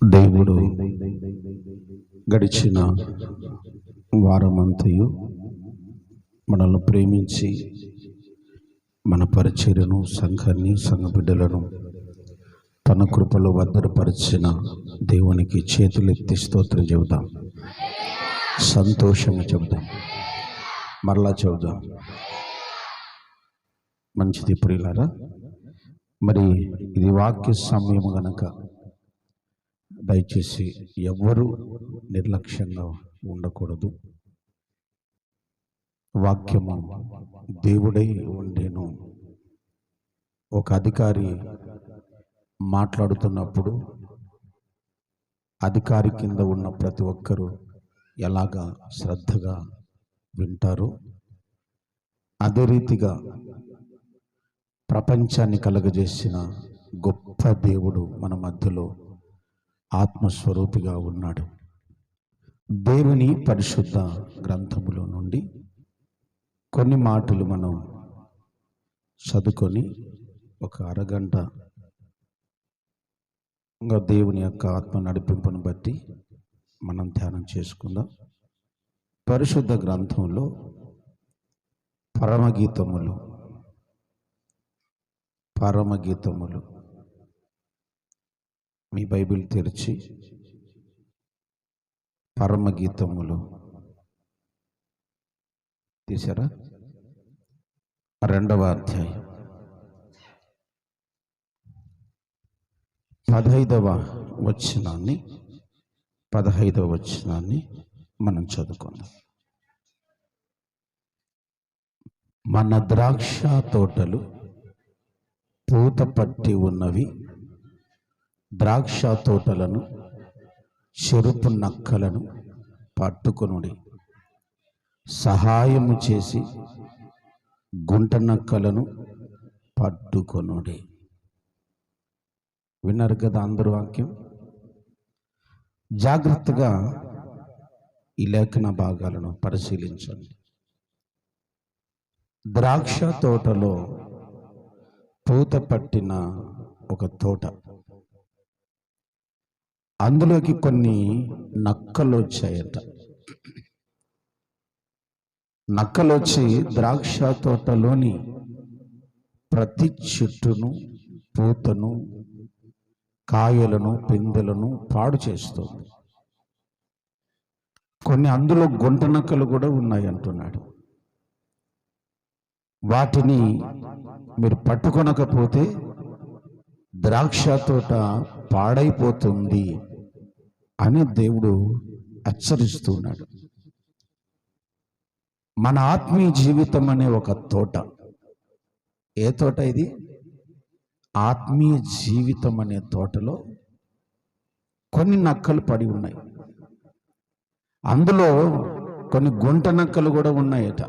దేవుడు గడిచిన వారమంతయు మనల్ని ప్రేమించి మన పరిచర్యను, సంఘాన్ని, సంఘ బిడ్డలను తన కృపలో భద్రపరిచిన దేవునికి చేతులెత్తి స్తోత్రం చెబుదాం. సంతోషంగా చెబుదాం. మరలా చెబుదాం. మంచిది ప్రియులారా. మరి ఇది వాక్య సమయం గనక దయచేసి ఎవ్వరూ నిర్లక్ష్యంగా ఉండకూడదు. వాక్యము దేవుడై ఉండేను. ఒక అధికారి మాట్లాడుతున్నప్పుడు అధికారి కింద ఉన్న ప్రతి ఒక్కరూ ఎలాగా శ్రద్ధగా వింటారో అదే రీతిగా ప్రపంచాన్ని కలుగజేసిన గొప్ప దేవుడు మన మధ్యలో ఆత్మస్వరూపిగా ఉన్నాడు. దేవుని పరిశుద్ధ గ్రంథములో నుండి కొన్ని మాటలు మనం చదువుకొని ఒక అరగంట ఇంకా దేవుని యొక్క ఆత్మ నడిపింపును బట్టి మనం ధ్యానం చేసుకుందాం. పరిశుద్ధ గ్రంథంలో పరమగీతములు మీ బైబిల్ తెరిచి పరమగీతములు తీసారా? 2వ అధ్యాయం 15వ వచనాన్ని మనం చదువుకుందాం. మన ద్రాక్ష తోటలు పూత పట్టి ఉన్నవి, ద్రాక్ష తోటలను చెరుపు నక్కలను పట్టుకొనుడి, సహాయము చేసి గుంట నక్కలను పట్టుకొనుడి. విన్నారు కదా అందరూ వాక్యం? జాగ్రత్తగా ఈ లేఖన భాగాలను పరిశీలించండి. ద్రాక్ష తోటలో పూత పట్టిన ఒక తోట, అందులోకి కొన్ని నక్కలు వచ్చాయట. నక్కలు వచ్చి ద్రాక్ష తోటలోని ప్రతి చెట్టును, పూతను, కాయలను, పిందెలను పాడు చేస్తుంది. కొన్ని అందులో గుంట నక్కలు కూడా ఉన్నాయి అంటున్నాడు. వాటిని మీరు పట్టుకొనకపోతే ద్రాక్ష తోట పాడైపోతుంది అని దేవుడు హెచ్చరిస్తున్నాడు. మన ఆత్మీయ జీవితం అనే ఒక తోట. ఏ తోట ఇది? ఆత్మీయ జీవితం అనే తోటలో కొన్ని నక్కలు పడి ఉన్నాయి. అందులో కొన్ని గుంట నక్కలు కూడా ఉన్నాయట.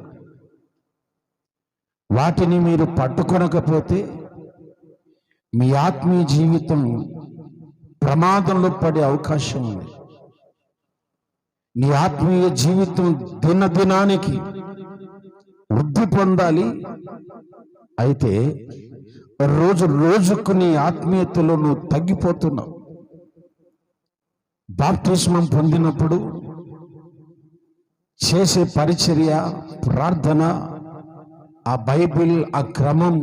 వాటిని మీరు పట్టుకొనకపోతే మీ ఆత్మీయ జీవితం ప్రమాదంలో పడే అవకాశం ఉంది. నీ ఆత్మీయ జీవితం దినదినానికి వృద్ధి పొందాలి. అయితే రోజు రోజుకు నీ ఆత్మీయతలో నువ్వు తగ్గిపోతున్నావు. బాప్తిస్మం పొందినప్పుడు చేసే పరిచర్య, ప్రార్థన, ఆ బైబిల్, ఆ క్రమం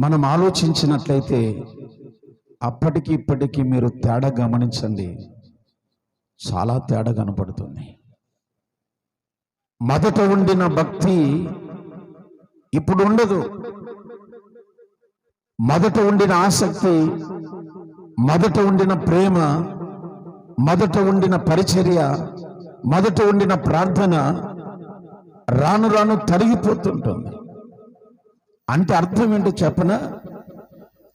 మనం ఆలోచించినట్లయితే అప్పటికి ఇప్పటికీ మీరు తేడా గమనించండి. చాలా తేడా కనపడుతుంది. మొదట ఉండిన భక్తి ఇప్పుడు ఉండదు. మొదట ఉండిన ఆసక్తి, మొదట ఉండిన ప్రేమ, మొదట ఉండిన పరిచర్య, మొదట ఉండిన ప్రార్థన రాను రాను తరిగిపోతుంటుంది. అంటే అర్థం ఏంటో చెప్పనా?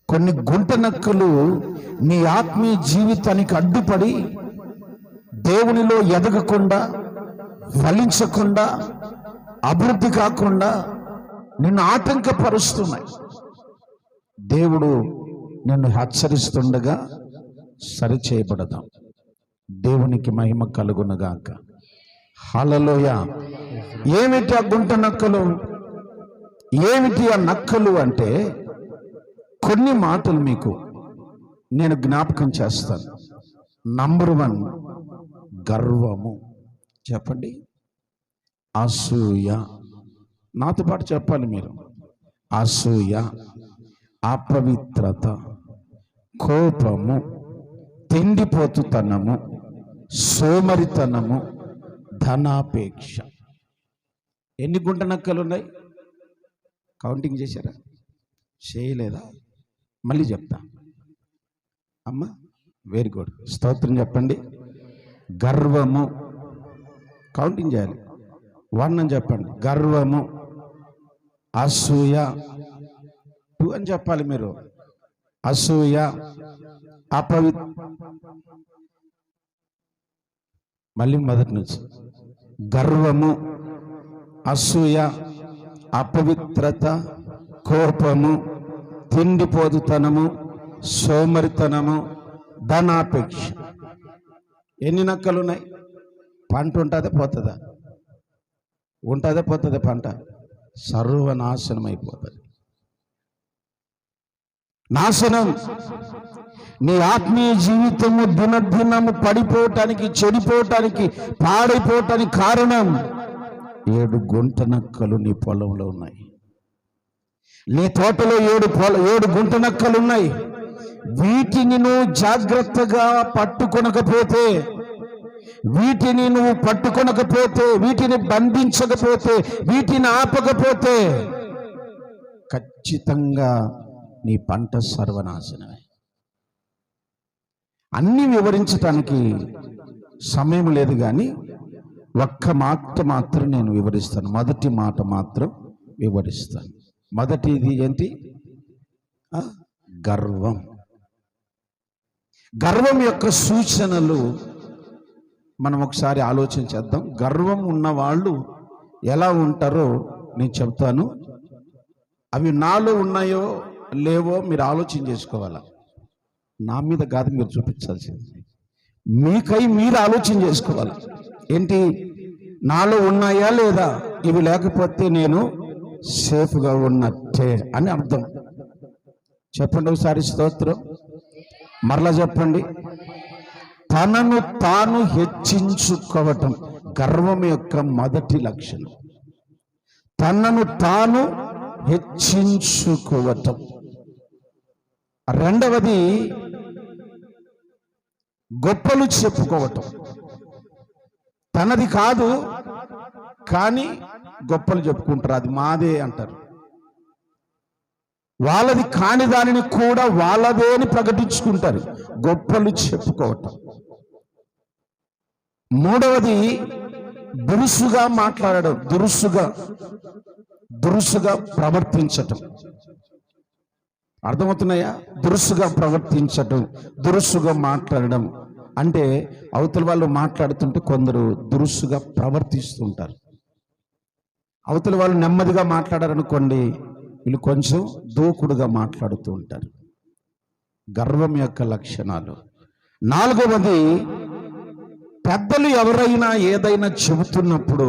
కొన్ని గుంట నక్కలు నీ ఆత్మీయ జీవితానికి అడ్డుపడి దేవునిలో ఎదగకుండా, ఫలించకుండా, అభివృద్ధి కాకుండా నిన్ను ఆటంకపరుస్తున్నాయి. దేవుడు నిన్ను హెచ్చరిస్తుండగా సరిచేయబడదాం. దేవునికి మహిమ కలుగునుగాక. హల్లెలూయా. ఏమిటి ఆ గుంట నక్కలు? ఏమిటి ఆ నక్కలు అంటే కొన్ని మాటలు మీకు నేను జ్ఞాపకం చేస్తాను. నంబర్ 1 గర్వము. చెప్పండి. అసూయ. నాతో పాటు చెప్పాలి మీరు. అసూయ, అపవిత్రత, కోపము, తిండిపోతుతనము, సోమరితనము, ధనాపేక్ష. ఎన్ని గుంట నక్కలు ఉన్నాయి? కౌంటింగ్ చేశారా? చేయలేదా? మళ్ళీ చెప్తా అమ్మ. వెరీ గుడ్, స్తోత్రం చెప్పండి. గర్వము, కౌంటింగ్ చేయాలి. 1 అని చెప్పండి. గర్వము, అసూయ. 2 అని చెప్పాలి మీరు. అసూయ, మళ్ళీ మొదటి నుంచి. గర్వము, అసూయ, అపవిత్రత, కోపము, తిండిపోతుతనము, సోమరితనము, ధనాపేక్ష. ఎన్ని నక్కలు ఉన్నాయి? పంట ఉంటుందా పోతుందా? ఉంటుందా పోతుందా? పంట సర్వనాశనం అయిపోతుంది. నాశనం. నీ ఆత్మీయ జీవితము దినదినము పడిపోవటానికి, చెడిపోవటానికి, పాడైపోవటానికి కారణం 7 గుంట నక్కలు నీ పొలంలో ఉన్నాయి. నీ తోటలో 7 గుంట నక్కలు ఉన్నాయి. వీటిని నువ్వు జాగ్రత్తగా పట్టుకొనకపోతే, వీటిని నువ్వు పట్టుకొనకపోతే, వీటిని బంధించకపోతే, వీటిని ఆపకపోతే ఖచ్చితంగా నీ పంట సర్వనాశనమే. అన్నీ వివరించటానికి సమయం లేదు, కానీ ఒక్క మాట మాత్రం నేను వివరిస్తాను. మొదటి మాట మాత్రం వివరిస్తాను. మొదటిది ఏంటి? గర్వం. గర్వం యొక్క సూచనలు మనం ఒకసారి ఆలోచన చేద్దాం. గర్వం ఉన్న వాళ్ళు ఎలా ఉంటారో నేను చెప్తాను. అవి నాలో ఉన్నాయో లేవో మీరు ఆలోచన చేసుకోవాలా. నా మీద కాదు మీరు చూపించాల్సింది. మీకై మీరు ఆలోచన చేసుకోవాలి. ఏంటి? నాలో ఉన్నాయా లేదా? ఇవి లేకపోతే నేను సేఫ్గా ఉన్నట్టే అని అర్థం. చెప్పండి ఒకసారి. స్తోత్రం. మరలా చెప్పండి. తనను తాను హెచ్చించుకోవటం గర్వం యొక్క మొదటి లక్షణం. తనను తాను హెచ్చించుకోవటం. రెండవది గొప్పలు చెప్పుకోవటం. తనది కాదు కానీ గొప్పలు చెప్పుకుంటారు. అది మాదే అంటారు. వాళ్ళది కాని దానిని కూడా వాళ్ళదే అని ప్రకటించుకుంటారు. గొప్పలు చెప్పుకోవటం. మూడవది దురుసుగా మాట్లాడడం, దురుసుగా ప్రవర్తించటం. అర్థమవుతున్నాయా? దురుసుగా ప్రవర్తించటం, దురుసుగా మాట్లాడడం అంటే అవతల వాళ్ళు మాట్లాడుతుంటే కొందరు దురుసుగా ప్రవర్తిస్తుంటారు. అవతల వాళ్ళు నెమ్మదిగా మాట్లాడారనుకోండి, వీళ్ళు కొంచెం దూకుడుగా మాట్లాడుతూ ఉంటారు. గర్వం యొక్క లక్షణాలు. నాలుగవది పెద్దలు ఎవరైనా ఏదైనా చెబుతున్నప్పుడు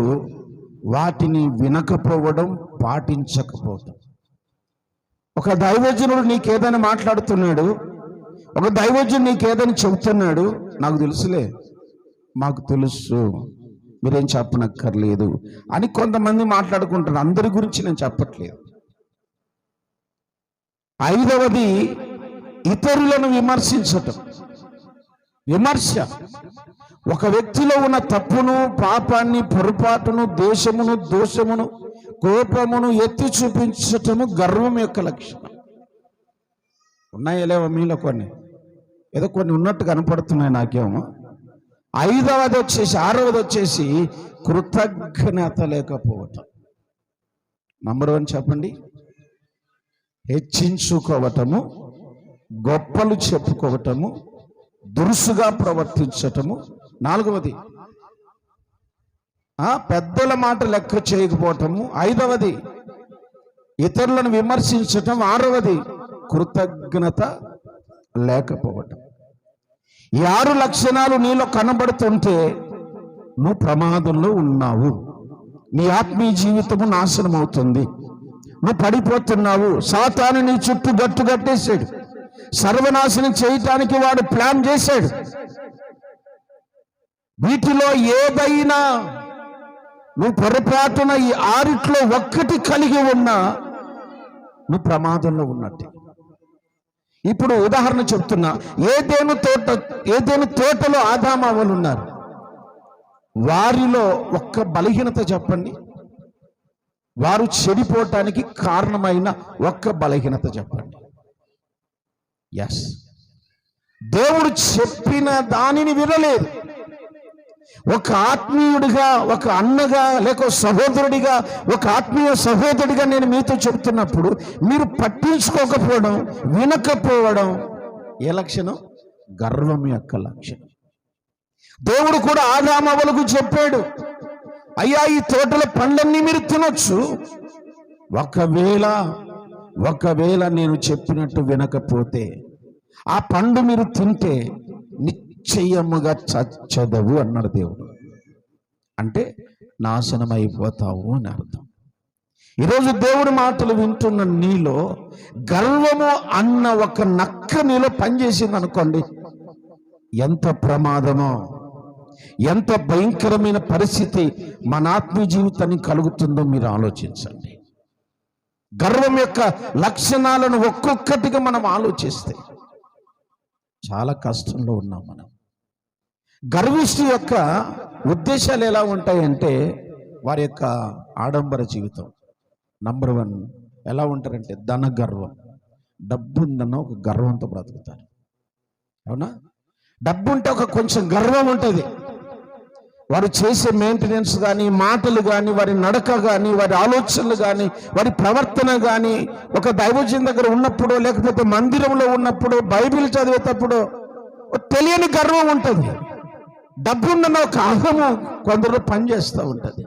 వాటిని వినకపోవడం, పాటించకపోవడం. ఒక దైవజనుడు నీకేదైనా మాట్లాడుతున్నాడు, ఒక దైవజనుడు నీకేదైనా చెబుతున్నాడు, నాకు తెలుసులే, మాకు తెలుసు, మీరేం చెప్పనక్కర్లేదు అని కొంతమంది మాట్లాడుకుంటారు. అందరి గురించి నేను చెప్పట్లేదు. ఐదవది ఇతరులను విమర్శించటం. విమర్శ. ఒక వ్యక్తిలో ఉన్న తప్పును, పాపాన్ని, పొరపాటును, దేశమును, దోషమును, కోపమును ఎత్తి చూపించటము గర్వం యొక్క లక్షణం. ఉన్నాయా లేవా మీలో? కొన్ని ఏదో కొన్ని ఉన్నట్టు కనపడుతున్నాయి నాకేమో. ఆరవది వచ్చేసి కృతజ్ఞత లేకపోవటం. నంబర్ 1 చెప్పండి. హెచ్చించుకోవటము, గొప్పలు చెప్పుకోవటము, దురుసుగా ప్రవర్తించటము. నాలుగవది పెద్దల మాట లెక్క చేయకపోవటము. ఐదవది ఇతరులను విమర్శించటం. ఆరవది కృతజ్ఞత లేకపోవటం. ఈ 6 లక్షణాలు నీలో కనబడుతుంటే నువ్వు ప్రమాదంలో ఉన్నావు. నీ ఆత్మీయ జీవితము నాశనం అవుతుంది. నువ్వు పడిపోతున్నావు. సాతాను నీ చుట్టూ గట్టు కట్టేశాడు. సర్వనాశనం చేయటానికి వాడు ప్లాన్ చేశాడు. వీటిలో ఏదైనా నువ్వు పొరపాటున ఈ ఆరిట్లో ఒక్కటి కలిగి ఉన్నా నువ్వు ప్రమాదంలో ఉన్నట్టే. ఇప్పుడు ఉదాహరణ చెప్తున్నా, ఏదేను తోటలో ఆదాము అవ్వలు ఉన్నారు. వారిలో ఒక్క బలహీనత చెప్పండి, వారు చెడిపోవటానికి కారణమైన ఒక్క బలహీనత చెప్పండి. ఎస్, దేవుడు చెప్పిన దానిని వినలేదు. ఒక ఆత్మీయుడిగా, ఒక అన్నగా, లేక సహోదరుడిగా, ఒక ఆత్మీయ సహోదరుడిగా నేను మీతో చెప్తున్నప్పుడు మీరు పట్టించుకోకపోవడం, వినకపోవడం ఏ లక్షణం? గర్వం యొక్క లక్షణం. దేవుడు కూడా ఆదాము అవ్వలకు చెప్పాడు, అయ్యా ఈ తోటల పండ్లన్నీ మీరు తినొచ్చు, ఒకవేళ నేను చెప్పినట్టు వినకపోతే ఆ పండు మీరు తింటే నిశ్చయముగా చచ్చదవు అన్నాడు దేవుడు. అంటే నాశనం అయిపోతావు అని అర్థం. ఈరోజు దేవుడి మాటలు వింటున్న నీలో గర్వము అన్న ఒక నక్క నీలో పనిచేసింది అనుకోండి, ఎంత ప్రమాదమో, ఎంత భయంకరమైన పరిస్థితి మన ఆత్మీయ జీవితానికి కలుగుతుందో మీరు ఆలోచించండి. గర్వం యొక్క లక్షణాలను ఒక్కొక్కటిగా మనం ఆలోచిస్తే చాలా కష్టంలో ఉన్నాం మనం. గర్విష్టి యొక్క ఉద్దేశాలు ఎలా ఉంటాయంటే, వారి యొక్క ఆడంబర జీవితం నంబర్ 1 ఎలా ఉంటారంటే ధన గర్వం. డబ్బు ఉందన్న ఒక గర్వంతో బ్రతుకుతారు. అవునా? డబ్బు ఉంటే ఒక కొంచెం గర్వం ఉంటుంది. వారు చేసే మెయింటెనెన్స్ కానీ, మాటలు కానీ, వారి నడక కానీ, వారి ఆలోచనలు కానీ, వారి ప్రవర్తన కానీ, ఒక దైవజన్ దగ్గర ఉన్నప్పుడు, లేకపోతే మందిరంలో ఉన్నప్పుడు, బైబిల్ చదివేటప్పుడు తెలియని గర్వం ఉంటుంది. డబ్బున్న ఒక అహము కొందరు పనిచేస్తూ ఉంటుంది.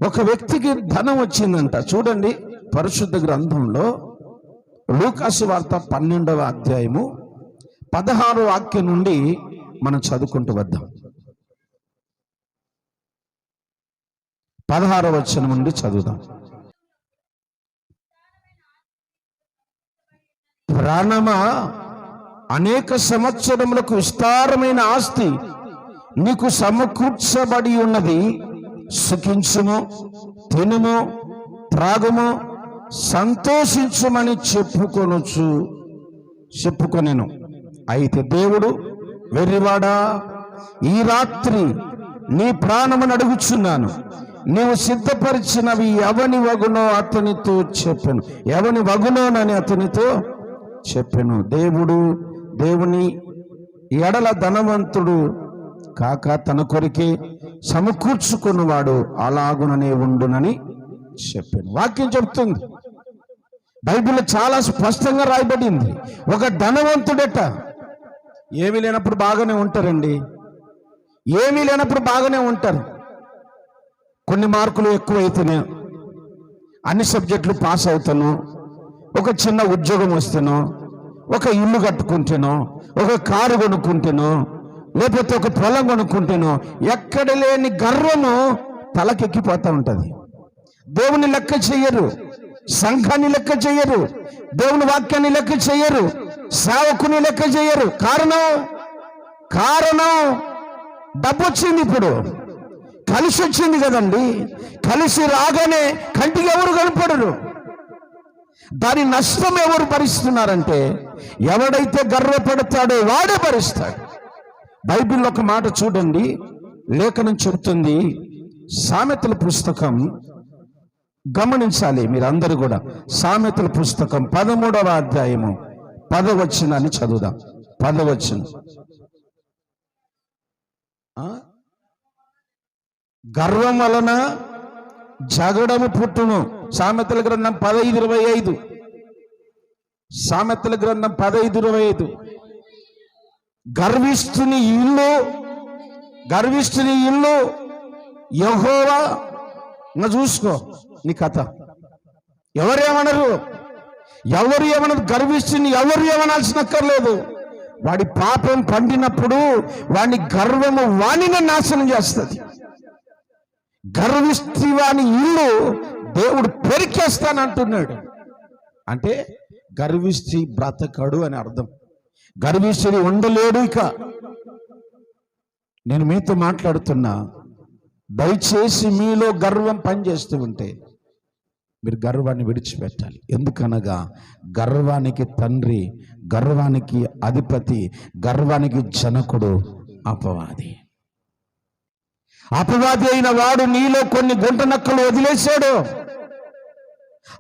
ఒక వ్యక్తికి ధనం వచ్చిందంట. చూడండి, పరిశుద్ధ గ్రంథంలో లూకాసు వార్త 12వ అధ్యాయము 16వ వాక్యం నుండి మనం చదువుకుంటూ వద్దాం. 16వ వచనం నుండి చదువుదాం. ప్రాణమా, అనేక సంవత్సరములకు విస్తారమైన ఆస్తి నీకు సమకూర్చబడి ఉన్నది, సుఖించుము, తినుము, త్రాగుము, సంతోషించుమని చెప్పుకొనెను. అయితే దేవుడు, వెర్రివాడా, ఈ రాత్రి నీ ప్రాణమును అడుగుచున్నాను, నీవు సిద్ధపరిచినవి ఎవని వగునో అతనితో చెప్పెను. ఎవని వగునోనని అతనితో చెప్పెను. దేవుని ఎడల ధనవంతుడు కాక తన కొరికే సమకూర్చుకున్నవాడు అలాగుననే ఉండునని చెప్పాను. వాక్యం చెప్తుంది, బైబిల్లో చాలా స్పష్టంగా రాయబడింది. ఒక ధనవంతుడట ఏమీ లేనప్పుడు బాగానే ఉంటారండి, ఏమీ లేనప్పుడు బాగానే ఉంటారు. కొన్ని మార్కులు ఎక్కువైతేనే, అన్ని సబ్జెక్టులు పాస్ అవుతాను, ఒక చిన్న ఉద్యోగం వస్తేనో, ఒక ఇల్లు కట్టుకుంటేనో, ఒక కారు కొనుక్కుంటేనో, లేకపోతే ఒక పొలం కొనుక్కుంటేనో, ఎక్కడ లేని గర్వము తలకెక్కిపోతూ ఉంటుంది. దేవుని లెక్క చెయ్యరు, సంఘాన్ని లెక్క చెయ్యరు, దేవుని వాక్యాన్ని లెక్క చెయ్యరు, సేవకుని లెక్క చెయ్యరు. కారణం డబ్బు వచ్చింది. ఇప్పుడు కలిసి వచ్చింది కదండి. కలిసి రాగానే కంటికి ఎవరు కనపడరు. దాని నష్టం ఎవరు భరిస్తున్నారంటే, ఎవడైతే గర్వపడతాడో వాడే భరిస్తాడు. బైబిల్లో ఒక మాట చూడండి, లేఖనం చెబుతుంది. సామెతల పుస్తకం గమనించాలి మీరందరూ కూడా. సామెతల పుస్తకం 13వ అధ్యాయము 10వ వచనాన్ని చదువుదాం. 10వ వచనం, గర్వం వలన జగడము పుట్టును. సామెతల గ్రంథం 15:25. సామెతల గ్రంథం 15:25. గర్విష్ఠుని ఇల్లు యెహోవా. ఇంకా చూసుకో నీ కథ. ఎవరు ఏమనరు. గర్విష్ఠుని ఎవరు ఏమనాల్సిన అక్కర్లేదు. వాడి పాపం పండినప్పుడు వాడి గర్వము వాణిని నాశనం చేస్తుంది. గర్విష్ఠి వాని ఇల్లు దేవుడు పెరికేస్తానంటున్నాడు. అంటే గర్విష్ఠి బ్రతకడు అని అర్థం. గర్విష్ఠుడు ఉండలేడు. ఇక నేను మీతో మాట్లాడుతున్నా, దయచేసి మీలో గర్వం పనిచేస్తూ ఉంటే మీరు గర్వాన్ని విడిచిపెట్టాలి. ఎందుకనగా గర్వానికి తండ్రి, గర్వానికి అధిపతి, గర్వానికి జనకుడు అపవాది. అపవాది అయిన వాడు నీలో కొన్ని గుంట నక్కలు వదిలేశాడు.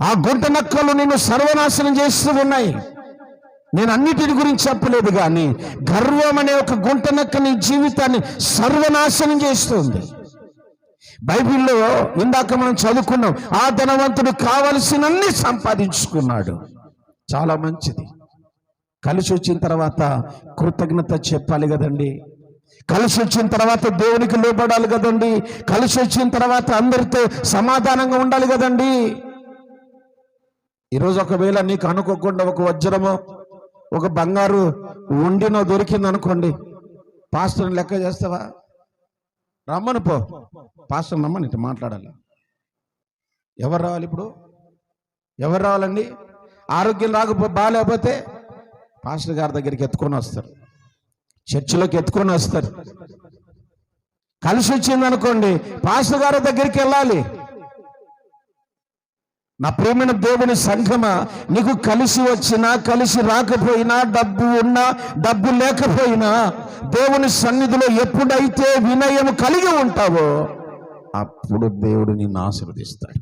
ఆ గుంట నక్కలు నిన్ను సర్వనాశనం చేస్తూ ఉన్నాయి. నేను అన్నిటిని గురించి చెప్పలేదు, కానీ గర్వం అనే ఒక గుంట నక్క నీ జీవితాన్ని సర్వనాశనం చేస్తుంది. బైబిల్లో ఇందాక మనం చదువుకున్నాం, ఆ ధనవంతుడు కావలసినన్ని సంపాదించుకున్నాడు. చాలా మంచిది. కలిసి వచ్చిన తర్వాత కృతజ్ఞత చెప్పాలి కదండి. కలిసి వచ్చిన తర్వాత దేవునికి లోబడాలి కదండి. కలిసి వచ్చిన తర్వాత అందరితో సమాధానంగా ఉండాలి కదండి. ఈరోజు ఒకవేళ నీకు అనుకోకుండా ఒక వజ్రమో ఒక బంగారు ఉండినో దొరికింది అనుకోండి, పాస్టర్ని లెక్క చేస్తావా? రమ్మను పో, పాస్టర్ రమ్మని ఇటు మాట్లాడాలి. ఎవరు రావాలి ఇప్పుడు? ఎవరు రావాలండి? ఆరోగ్యం బాగాలేకపోతే పాస్టర్ గారి దగ్గరికి ఎత్తుకొని వస్తారు, చర్చిలోకి ఎత్తుకొని వస్తారు. కలిసి వచ్చింది అనుకోండి, పాస్టర్ గారి దగ్గరికి వెళ్ళాలి. నా ప్రియమైన దేవుని సంఘమా, నీకు కలిసి వచ్చినా కలిసి రాకపోయినా, డబ్బు ఉన్నా డబ్బు లేకపోయినా, దేవుని సన్నిధిలో ఎప్పుడైతే వినయం కలిగి ఉంటావో అప్పుడు దేవుడు నిన్ను ఆశీర్వదిస్తాడు.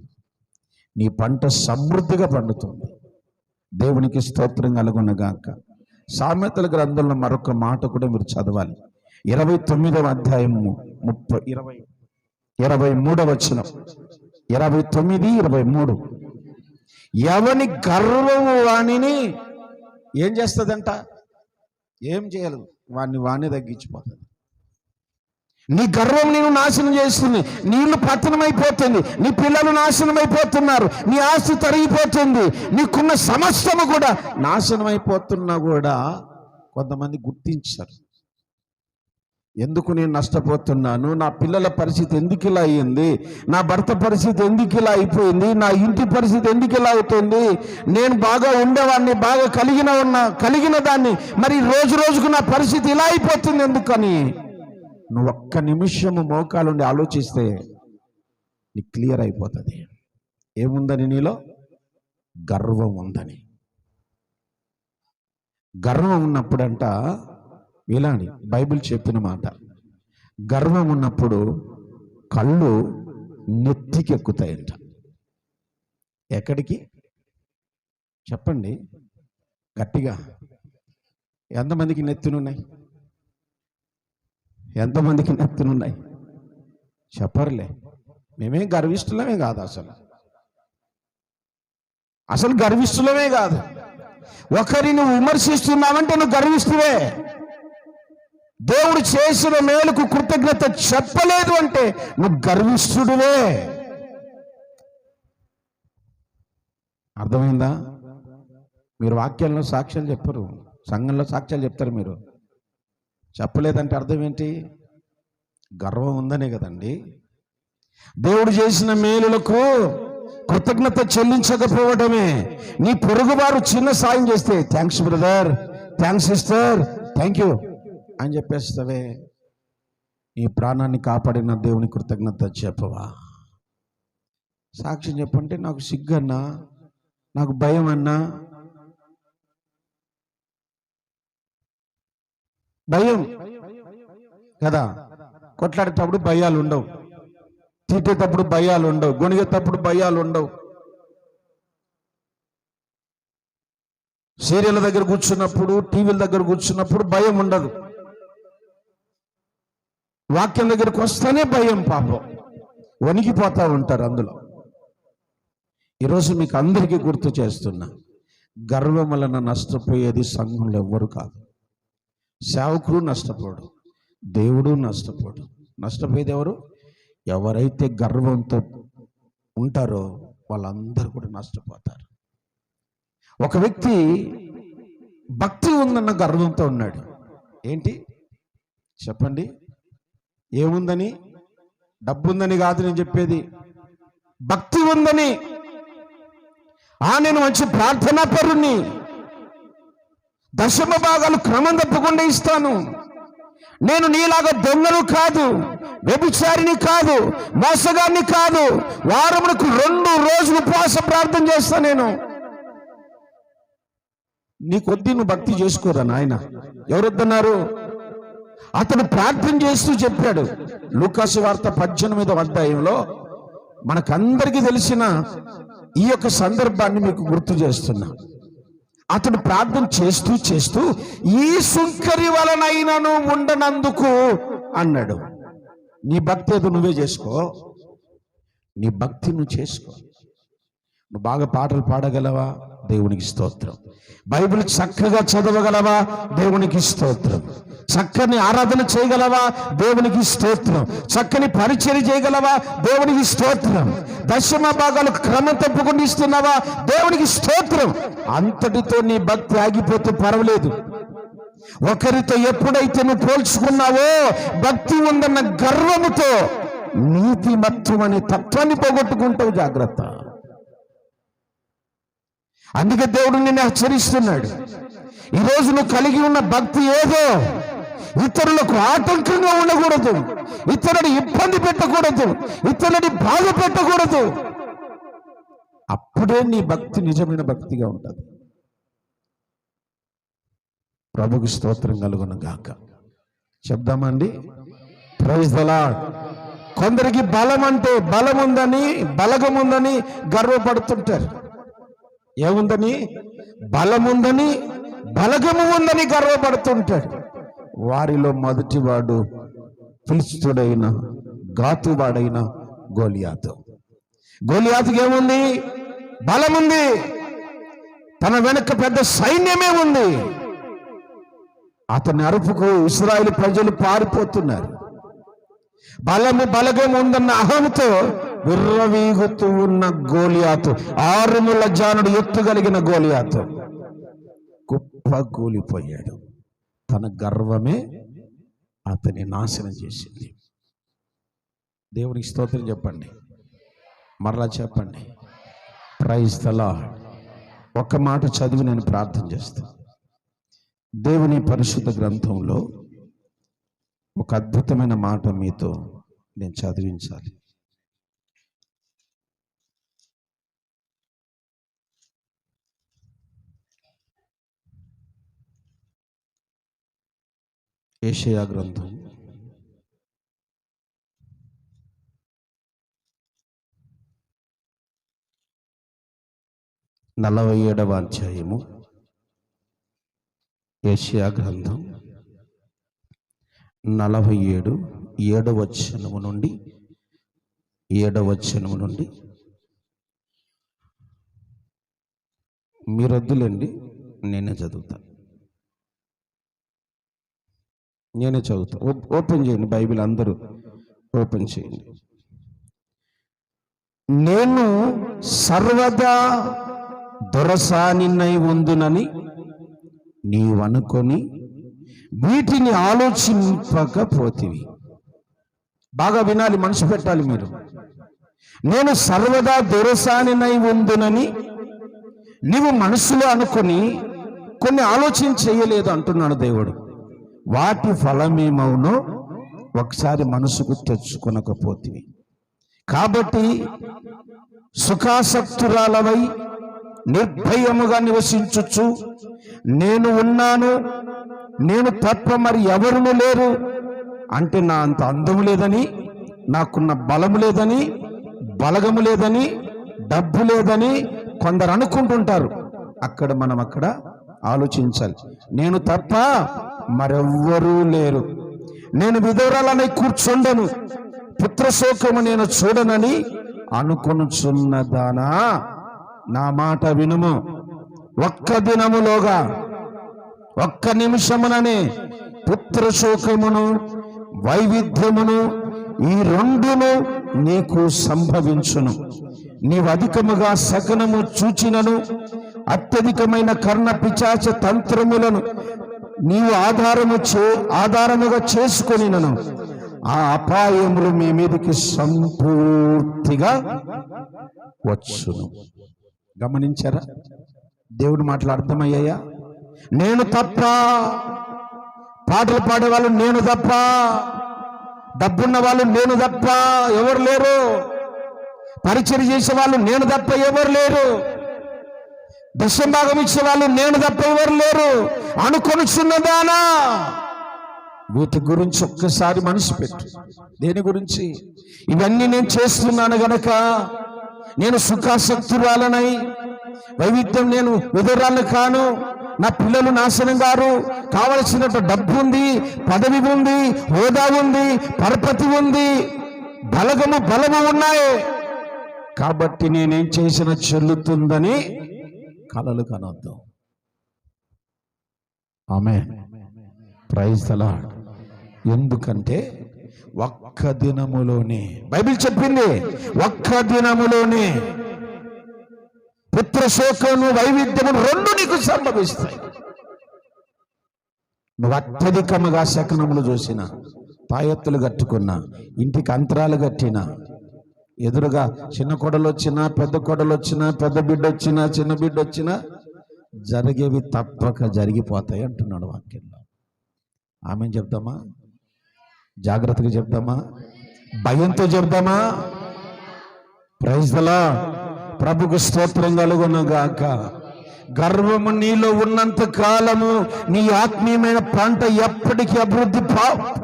నీ పంట సమృద్ధిగా పండుతుంది. దేవునికి స్తోత్రం కలుగునగాక. సామెతల గ్రంథంలో మరొక మాట కూడా మీరు చదవాలి. 29వ అధ్యాయము 23వ వచనం. 29, 23. ఎవని గర్వము వాణిని ఏం చేస్తుందంట? ఏం చేయలేదు, వాణ్ణి తగ్గించిపోతుంది. నీ గర్వం నేను నాశనం చేస్తుంది. నీళ్ళు పతనమైపోతుంది, నీ పిల్లలు నాశనం అయిపోతున్నారు, నీ ఆస్తి తరిగిపోతుంది, నీకున్న సమస్తము కూడా నాశనం అయిపోతున్నా కూడా కొంతమంది గుర్తించారు. ఎందుకు నేను నష్టపోతున్నాను, నా పిల్లల పరిస్థితి ఎందుకు ఇలా అయ్యింది, నా భర్త పరిస్థితి ఎందుకు ఇలా అయిపోయింది, నా ఇంటి పరిస్థితి ఎందుకు ఇలా అవుతుంది, నేను బాగా ఉండేవాడిని, బాగా కలిగిన దాన్ని, మరి రోజు రోజుకు నా పరిస్థితి ఇలా అయిపోతుంది ఎందుకని నువ్వు ఒక్క నిమిషము మోకాలుండి ఆలోచిస్తే నీకు క్లియర్ అయిపోతుంది. ఏముందని నీలో? గర్వం ఉందని. గర్వం ఉన్నప్పుడంట, ఇలాంటి బైబిల్ చెప్పిన మాట, గర్వం ఉన్నప్పుడు కళ్ళు నెత్తికి ఎక్కుతాయంట. ఎక్కడికి చెప్పండి గట్టిగా? ఎంతమందికి నెత్తునున్నాయి? ఎంతమందికి నెత్తునున్నాయి? చెప్పరులే. మేమేం గర్విష్ఠులమే కాదు, అసలు గర్విష్ఠులమే కాదు. ఒకరిని విమర్శిస్తున్నావంటే నువ్వు గర్విష్ఠువే. దేవుడు చేసిన మేలుకు కృతజ్ఞత చెప్పలేదు అంటే నువ్వు గర్విష్ఠుడివే. అర్థమైందా? మీరు వాక్యంలో సాక్ష్యాలు చెప్పరు, సంఘంలో సాక్ష్యాలు చెప్తారు. మీరు చెప్పలేదంటే అర్థం ఏంటి? గర్వం ఉందనే కదండి. దేవుడు చేసిన మేలులకు కృతజ్ఞత చెల్లించకపోవడమే. నీ పొరుగువారు చిన్న సాయం చేస్తే thanks brother, thanks sister, thank you అని చెప్పేస్తావే. నీ ప్రాణాన్ని కాపాడిన దేవుని కృతజ్ఞత చెప్పవా? సాక్ష్యం చెప్పంటే నాకు సిగ్గన్నా, నాకు భయం అన్నా, భయం కదా. కొట్లాడేటప్పుడు భయాలు ఉండవు, తిట్టేటప్పుడు భయాలు ఉండవు, గొనిగేటప్పుడు భయాలు ఉండవు. సీరియల్ దగ్గర కూర్చున్నప్పుడు, టీవీల దగ్గర కూర్చున్నప్పుడు భయం ఉండదు. వాక్యం దగ్గరకు వస్తేనే భయం. పాపం వణికిపోతా ఉంటారు అందులో. ఈరోజు మీకు అందరికీ గుర్తు చేస్తున్నా, గర్వం వలన నష్టపోయేది సంఘంలో ఎవ్వరు కాదు. సేవకుడు నష్టపోడు, దేవుడు నష్టపోడు. నష్టపోయేది ఎవరు? ఎవరైతే గర్వంతో ఉంటారో వాళ్ళందరూ కూడా నష్టపోతారు. ఒక వ్యక్తి భక్తి ఉందన్న గర్వంతో ఉన్నాడు. ఏంటి చెప్పండి? ఏముందని? డబ్బు ఉందని కాదు నేను చెప్పేది, భక్తి ఉందని. నేను మంచి ప్రార్థనా పరుణ్ణి, దశమ భాగాలు క్రమం తప్పకుండా ఇస్తాను, నేను నీలాగా దొంగను కాదు, వ్యభిచారిని కాదు, మోసగాన్ని కాదు. వారమునకు 2 రోజులు ఉపవాస ప్రార్థన చేస్తా. నేను నీ కొద్దీ నువ్వు భక్తి చేసుకోరా నాయన. ఎవరొద్దన్నారు? అతను ప్రార్థన చేస్తూ చెప్పాడు. లూకాసు వార్త 18వ అధ్యాయంలో మనకందరికీ తెలిసిన ఈ యొక్క సందర్భాన్ని మీకు గుర్తు చేస్తున్నా. అతడు ప్రార్థన చేస్తూ చేస్తూ ఈ సుంకరి వలనైనను ఉండనందుకు అన్నాడు. నీ భక్తి ఏదో నువ్వే చేసుకో, నీ భక్తి నువ్వు చేసుకో. నువ్వు బాగా పాటలు పాడగలవా? దేవునికి స్తోత్రం. బైబిల్ చక్కగా చదవగలవా? దేవునికి స్తోత్రం. చక్కని ఆరాధన చేయగలవా? దేవునికి స్తోత్రం. చక్కని పరిచర్య చేయగలవా? దేవునికి స్తోత్రం. దశమ భాగాలు క్రమం తప్పకుండా ఇస్తున్నావా? దేవునికి స్తోత్రం. అంతటితో నీ భక్తి ఆగిపోతే పర్వాలేదు. ఒకరితో ఎప్పుడైతే నువ్వు పోల్చుకున్నావో భక్తి ఉందన్న గర్వముతో నీతిమత్వం అనే తత్వాన్ని పోగొట్టుకుంటావు. జాగ్రత్త. అందుకే దేవుడు నిన్ను హెచ్చరిస్తున్నాడు. ఈరోజు నువ్వు కలిగి ఉన్న భక్తి ఏదో ఇతరులకు ఆటంకంగా ఉండకూడదు, ఇతరుని ఇబ్బంది పెట్టకూడదు, ఇతరుని బాధ పెట్టకూడదు. అప్పుడే నీ భక్తి నిజమైన భక్తిగా ఉంటుంది. ప్రభుకి స్తోత్రం కలుగును గాక. చెప్దామండి. Praise the lord. కొందరికి బలం అంటే బలం ఉందని, బలగం ఉందని గర్వపడుతుంటారు. ఏముందని? బలముందని, బలగము ఉందని గర్వపడుతుంటాడు. వారిలో మొదటివాడు ఫిలిష్తీయుడైన గాతువాడైన గోలియాతు. గోలియాతుకి ఏముంది? బలముంది. తన వెనక పెద్ద సైన్యమే ఉంది. అతని అరుపుకు ఇశ్రాయేలు ప్రజలు పారిపోతున్నారు. బలగం ఉందన్న అహంతో విర్రవీగుతూ ఉన్న గోలియాతు, 6 ముళ్ళ జానుడు ఎత్తుగలిగిన గోలియాతు కుప్ప కూలిపోయాడు. తన గర్వమే అతని నాశనం చేసింది. దేవునికి స్తోత్రం చెప్పండి. మరలా చెప్పండి. Praise the Lord. ఒక్క మాట చదివి నేను ప్రార్థన చేస్తాను. దేవుని పరిశుద్ధ గ్రంథంలో ఒక అద్భుతమైన మాట మీతో నేను చదివించాలి. యెషయా గ్రంథం 47వ అధ్యాయము. యెషయా గ్రంథం 47 7వ వచనము నుండి 7వ వచనము నుండి మీరొద్దులేండి, నేనే చదువుతా. ఓపెన్ చేయండి బైబిల్, అందరూ ఓపెన్ చేయండి. నేను సర్వదా దొరసానినై ఉందునని నీవనుకొని వీటిని ఆలోచింపకపోతివి. బాగా వినాలి, మనసు పెట్టాలి మీరు. నేను సర్వదా దొరసానినై ఉందునని నీవు మనసులో అనుకొని కొన్ని ఆలోచన చేయలేదు అంటున్నాడు దేవుడు. వాటి ఫలమేమవునో ఒకసారి మనసుకు తెచ్చుకొనకపోతివి. కాబట్టి సుఖాసక్తురాలవై నిర్భయముగా నివసించుచు నేను ఉన్నాను, నేను తప్ప మరి ఎవరును లేరు అంటే నా అంత అందము లేదని, నాకున్న బలము లేదని, బలగము లేదని, డబ్బు లేదని కొందరు అనుకుంటుంటారు. మనం అక్కడ ఆలోచించాలి. నేను తప్ప మరెవ్వరూ లేరు. నేను విధవరాలనై కూర్చుండను, పుత్రశోకము నేను చూడనని అనుకొనుచున్నదానా, నా మాట వినుము. ఒక్క దినములోగా, ఒక్క నిమిషముననే పుత్రశోకమును వైవిధ్యమును ఈ రెండును నీకు సంభవించును. నీవు అధికముగా సకనము చూచినను అత్యధికమైన కర్ణ పిశాచ తంత్రములను నీవు ఆధారముగా చేసుకొనినను ఆ అపాయములు మీ మీదకి సంపూర్తిగా వచ్చును. గమనించారా? దేవుడి మాటలు అర్థమయ్యాయా? నేను తప్ప పాటలు పాడేవాళ్ళు నేను తప్ప, డబ్బున్న వాళ్ళు నేను తప్ప ఎవరు లేరు, పరిచయం చేసే వాళ్ళు నేను తప్ప ఎవరు లేరు, దశభాగం ఇచ్చే వాళ్ళు నేను తప్ప ఎవరు లేరు అనుకొనిచున్నదానా. వీటి గురించి ఒక్కసారి మనసు పెట్టు. దేని గురించి? ఇవన్నీ నేను చేస్తున్నాను గనక, నేను సుఖాసక్తురాలనై వైవిధ్యం, నేను విధురాలను కాను, నా పిల్లలు నాశనం గారు, కావలసినట్టు డబ్బు ఉంది, పదవి ఉంది, హోదా ఉంది, పరపతి ఉంది, బలము ఉన్నాయి, కాబట్టి నేనేం చేసిన చెల్లుతుందని కలలు కనొద్దు. ఆమేన్. Praise the lord. ఎందుకంటే ఒక్క దినములోనే బైబిల్ చెప్పింది, ఒక్క దినములోనే పుత్రశోకము వైవిధ్యము రెండు నీకు సంభవిస్తాయి. నువ్వు అత్యధికముగా శకనములు చూసిన, తాయెత్తులు కట్టుకున్నా, ఇంటికి అంతరాలు కట్టినా, ఎదురుగా చిన్న కొడలు వచ్చినా, పెద్ద కొడలు వచ్చినా, పెద్ద బిడ్డ వచ్చినా, చిన్న బిడ్డ వచ్చినా జరిగేవి తప్పక జరిగిపోతాయి అంటున్నాడు వాక్యంలో. ఆమె చెప్తామా? జాగ్రత్తగా చెప్తామా? భయంతో చెప్తామా? Praise the lord. ప్రభుకు స్తోత్రం కలుగునుగాక. గర్వము నీలో ఉన్నంత కాలము నీ ఆత్మీయమైన పంట ఎప్పటికీ అభివృద్ధి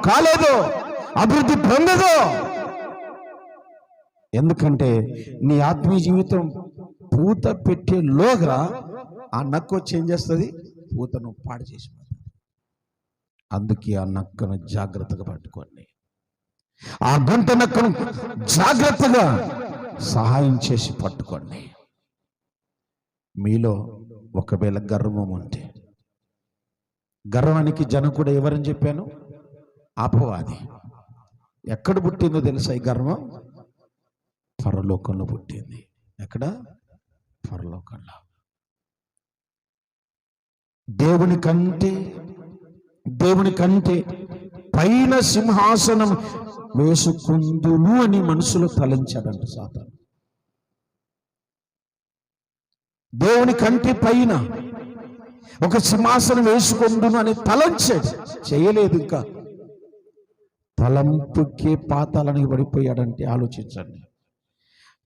కాలేదు, అభివృద్ధి పొందదు. ఎందుకంటే నీ ఆత్మీయ జీవితం పూత పెట్టేలోగా ఆ నక్క వచ్చి ఏం చేస్తుంది? పూతను పాడు చేసిపోతుంది. అందుకే ఆ నక్కను జాగ్రత్తగా పట్టుకోండి, ఆ గుంట నక్కను జాగ్రత్తగా సహాయం చేసి పట్టుకోండి. మీలో ఒకవేళ గర్వం ఉంటే, గర్వానికి జనకుడు ఎవరని చెప్పాను? అపవాది. ఎక్కడ పుట్టిందో తెలుసా ఈ గర్వం? పరలోకంలో పుట్టింది. ఎక్కడ? పరలోకంలో. దేవుని కంటే పైన సింహాసనం వేసుకుందును అని మనసులో తలంచాడంట సాతాను. దేవుని కంటే పైన ఒక సింహాసనం వేసుకుందును అని తలంచాడు, చేయలేదు. ఇంకా తలంపుకే పాతాళానికి పడిపోయాడంటే ఆలోచించండి.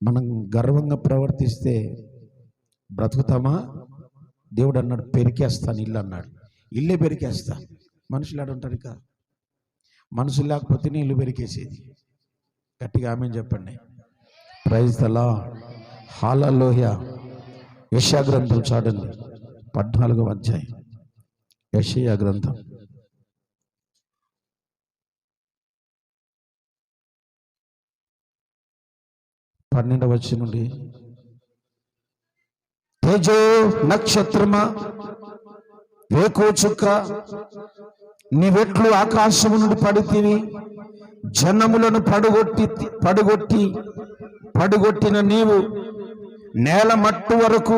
మనం గర్వంగా ప్రవర్తిస్తే బ్రతుకుతామా? దేవుడు అన్నాడు, పెరికేస్తాను ఇల్లు అన్నాడు. ఇల్లే పెరికేస్తా. మనుషులు ఆడుంటారు, ఇక మనుషులు లేకపోతే ఇల్లు పెరికేసేది. గట్టిగా ఆమేన్ చెప్పండి. Praise the lord. హల్లెలూయా. యెషయా గ్రంథం చూడండి, 14వ అధ్యాయం. యెషయా గ్రంథం 12వ వచనం నుండి, తేజో నక్షత్రమా, వేకో చుక్క, నీవెట్లు ఆకాశము నుండి పడితివి, జనములను పడుగొట్టిన నీవు నేల మట్టు వరకు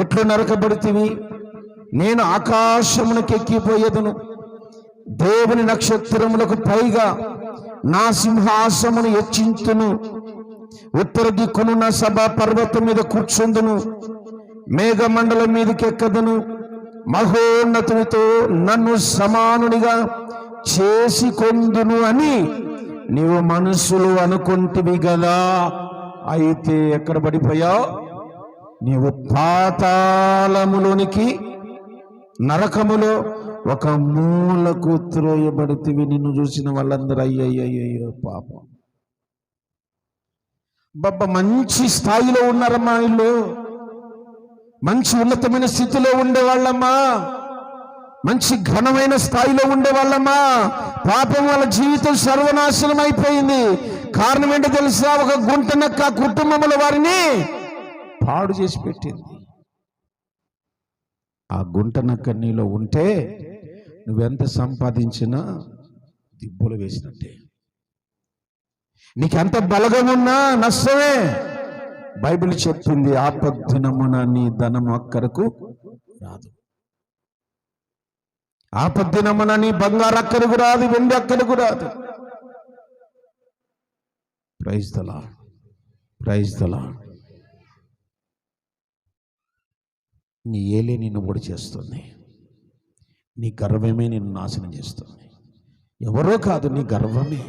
ఎట్లు నరకబడితివి. నేను ఆకాశమునకు ఎక్కిపోయేదను, దేవుని నక్షత్రములకు పైగా నా సింహాసమును హెచ్చింతును. ఉత్తర దిక్కునున్న సభా పర్వతం మీద కూర్చుందును, మేఘమండలం మీదకి ఎక్కదును. మహోన్నతునితో నన్ను సమానునిగా చేసుకొందును అని నీవు మనసులు అనుకుంటివి గదా. అయితే ఎక్కడ పడిపోయావు? నీవు పాతాళములోనికి, నరకములో ఒక మూలకు త్రోయబడితివి. నిన్ను చూసిన వాళ్ళందరూ అయ్యయ్యో పాపం, మంచి స్థాయిలో ఉన్నారమ్మా, వీళ్ళు మంచి ఉన్నతమైన స్థితిలో ఉండేవాళ్ళమ్మా, మంచి ఘనమైన స్థాయిలో ఉండేవాళ్ళమ్మా. పాపం వాళ్ళ జీవితం సర్వనాశనం అయిపోయింది. కారణం ఏంటో తెలుసా? ఒక గుంట నక్క కుటుంబంలో వారిని పాడు చేసి పెట్టింది. ఆ గుంట నక్క నీలో ఉంటే నువ్వెంత సంపాదించినా దిబ్బలు వేసినట్టే. నీకెంత బలగమున్నా నష్టమే. బైబిల్ చెప్తుంది, ఆపద్దినమున నీ ధనము అక్కరకు రాదు. ఆపద్దినమున నీ బంగారు అక్కరకు రాదు, వెండి అక్కరకు రాదు. Praise the Lord. Praise the Lord. నీ ఏలే నిన్ను పొడి చేస్తుంది, నీ గర్వమే నిన్ను నాశనం చేస్తుంది. ఎవరో కాదు, నీ గర్వమే,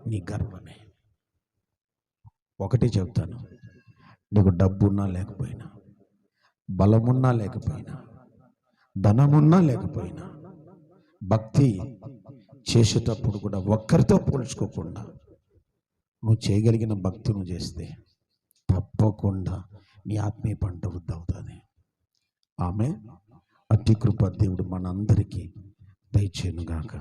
నీ గర్వమే. ఒకటే చెప్తాను, నీకు డబ్బున్నా లేకపోయినా, బలమున్నా లేకపోయినా, ధనమున్నా లేకపోయినా, భక్తి చేసేటప్పుడు కూడా ఒక్కరితో పోల్చుకోకుండా నువ్వు చేయగలిగిన భక్తి నువ్వు చేస్తే తప్పకుండా నీ ఆత్మీయ పంట వృద్ధి అవుతుంది. ఆమె అట్టి కృప దేవుడు మనందరికీ దయచేయునుగాక.